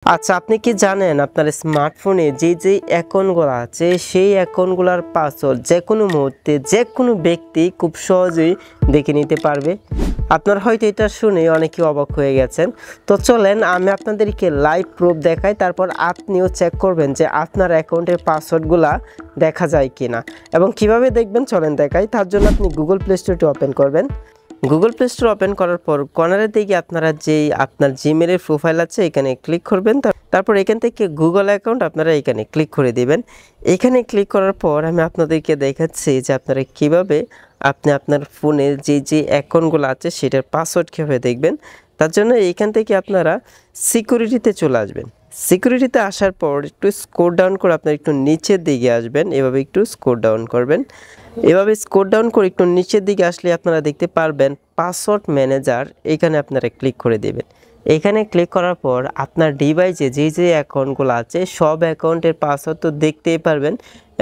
আচ্ছা, আপনি কি জানেন আপনার স্মার্টফোনে যে অ্যাকাউন্টগুলো আছে সেই অ্যাকাউন্টগুলোর পাসওয়ার্ড যেকোনো মুহূর্তে যেকোনো ব্যক্তি খুব সহজেই দেখে নিতে পারবে। আপনারা হয়তো এটা শুনে অনেকেই অবাক হয়ে গেছেন। তো চলেন আমি আপনাদেরকে লাইভ প্রুফ দেখাই, তারপর আপনিও চেক করবেন যে আপনার অ্যাকাউন্টের পাসওয়ার্ডগুলা দেখা যায় কিনা এবং কিভাবে দেখবেন চলেন দেখাই। তার জন্য আপনি গুগল প্লে স্টোরটি ওপেন করবেন। গুগল প্লে স্টোর ওপেন করার পর কর্নারের দিকে আপনারা আপনার জিমেলের প্রোফাইল আছে এখানে ক্লিক করবেন। তারপর এখান থেকে গুগল অ্যাকাউন্ট আপনারা এখানে ক্লিক করে দিবেন। এখানে ক্লিক করার পর আমি আপনাদেরকে দেখাচ্ছি যে আপনারা কিভাবে আপনি আপনার ফোনের যে অ্যাকাউন্টগুলো আছে সেটার পাসওয়ার্ড কীভাবে দেখবেন। তার জন্য এইখান থেকে আপনারা সিকিউরিটিতে চলে আসবেন। সিকিউরিটিতে আসার পর একটু স্ক্রল ডাউন করে আপনারা একটু নিচের দিকে আসবেন। এভাবে একটু স্ক্রল ডাউন করবেন। এভাবে স্ক্রল ডাউন করে একটু নিচের দিকে আসলে আপনারা দেখতে পারবেন পাসওয়ার্ড ম্যানেজার, এখানে আপনারা ক্লিক করে দেবেন। এখানে ক্লিক করার পর আপনার ডিভাইসে যে অ্যাকাউন্টগুলো আছে সব অ্যাকাউন্টের পাসওয়ার্ড তো দেখতেই পারবেন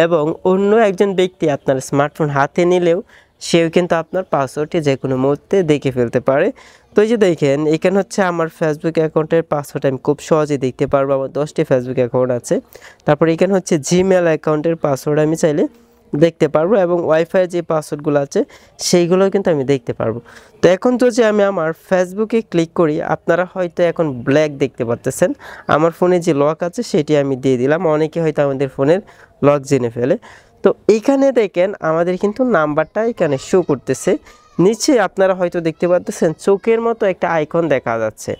এবং অন্য একজন ব্যক্তি আপনার স্মার্টফোন হাতে নিলেও সেও কিন্তু আপনার পাসওয়ার্ডটি যে কোনো মুহূর্তে দেখে ফেলতে পারে। তো এই যে দেখেন এখানে হচ্ছে আমার ফেসবুক অ্যাকাউন্টের পাসওয়ার্ড আমি খুব সহজেই দেখতে পারবো। আমার 10টি ফেসবুক অ্যাকাউন্ট আছে। তারপর এখানে হচ্ছে জিমেল অ্যাকাউন্টের পাসওয়ার্ড আমি চাইলে দেখতে পারবো এবং ওয়াইফাইয়ের যে পাসওয়ার্ডগুলো আছে সেইগুলো কিন্তু আমি দেখতে পারবো। তো এখন যদি আমি আমার ফেসবুকে ক্লিক করি, আপনারা হয়তো এখন ব্ল্যাক দেখতে পাচ্ছেন। আমার ফোনে যে লক আছে সেটি আমি দিয়ে দিলাম। অনেকে হয়তো আমাদের ফোনের লক জেনে ফেলে। তো এইখানে দেখেন আমাদের কিন্তু নাম্বারটা এখানে শো করতেছে। নিচে আপনারা হয়তো দেখতে পাচ্ছেন চোখের মতো একটা আইকন দেখা যাচ্ছে।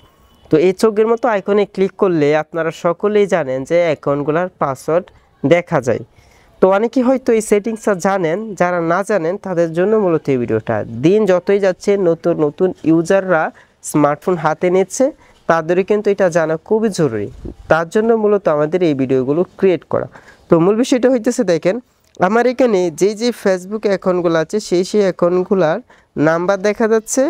তো এই চোখের মতো আইকনে ক্লিক করলে আপনারা সকলেই জানেন যে অ্যাকাউন্টগুলোর পাসওয়ার্ড দেখা যায়। তো অনেকেই হয়তো এই সেটিংসটা জানেন, যারা না জানেন তাদের জন্য মূলত এই ভিডিওটা। দিন যতই যাচ্ছে নতুন নতুন ইউজাররা স্মার্টফোন হাতে নিচ্ছে, তাদেরও কিন্তু এটা জানা খুবই জরুরি। তার জন্য মূলত আমাদের এই ভিডিওগুলো ক্রিয়েট করা। তো মূল বিষয়টা হইতেছে দেখেন আমার এখানে যে ফেসবুক অ্যাকাউন্টগুলো আছে সেই অ্যাকাউন্টগুলার নাম্বার দেখা যাচ্ছে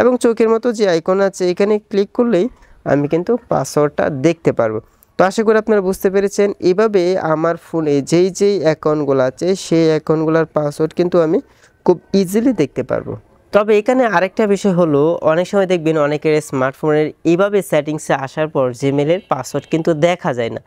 এবং চোখের মতো যে আইকন আছে এখানে ক্লিক করলেই আমি কিন্তু পাসওয়ার্ডটা দেখতে পারবো। তো আশা করি আপনারা বুঝতে পেরেছেন। এভাবে আমার ফোনে যেই অ্যাকাউন্টগুলো আছে সেই অ্যাকাউন্টগুলোর পাসওয়ার্ড কিন্তু আমি খুব ইজিলি দেখতে পারবো। তবে এখানে আরেকটা বিষয় হলো, অনেক সময় দেখবেন অনেকের স্মার্টফোনের এইভাবে সেটিংসে আসার পর জিমেলের পাসওয়ার্ড কিন্তু দেখা যায় না।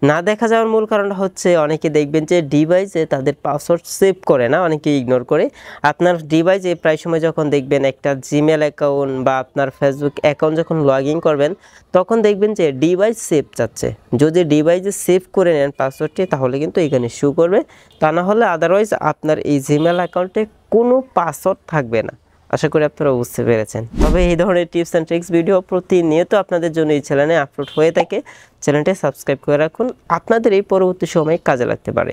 না দেখা যাওয়ার মূল কারণটা হচ্ছে অনেকে দেখবেন যে ডিভাইসে তাদের পাসওয়ার্ড সেভ করে না, অনেকে ইগনোর করে। আপনার ডিভাইসে প্রায় সময় যখন দেখবেন একটা জিমেল অ্যাকাউন্ট বা আপনার ফেসবুক অ্যাকাউন্ট যখন লগ ইন করবেন তখন দেখবেন যে ডিভাইস সেভ চাচ্ছে। যদি ডিভাইসে সেভ করে নেন পাসওয়ার্ডটি তাহলে কিন্তু এখানে শো করবে, তা না হলে আদারওয়াইজ আপনার এই জিমেল অ্যাকাউন্টে কোনো পাসওয়ার্ড থাকবে না। আশা করি আপনারা বুঝতে পেরেছেন। তবে এই ধরনের টিপস অ্যান্ড ট্রিক্স ভিডিও প্রতিনিয়ত আপনাদের জন্য এই চ্যানেলে আপলোড হয়ে থাকে। চ্যানেলটি সাবস্ক্রাইব করে রাখুন, আপনাদের এই পরবর্তী সময়ে কাজে লাগতে পারে।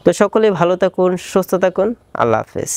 তো সকলে ভালো থাকুন, সুস্থ থাকুন। আল্লাহ হাফেজ।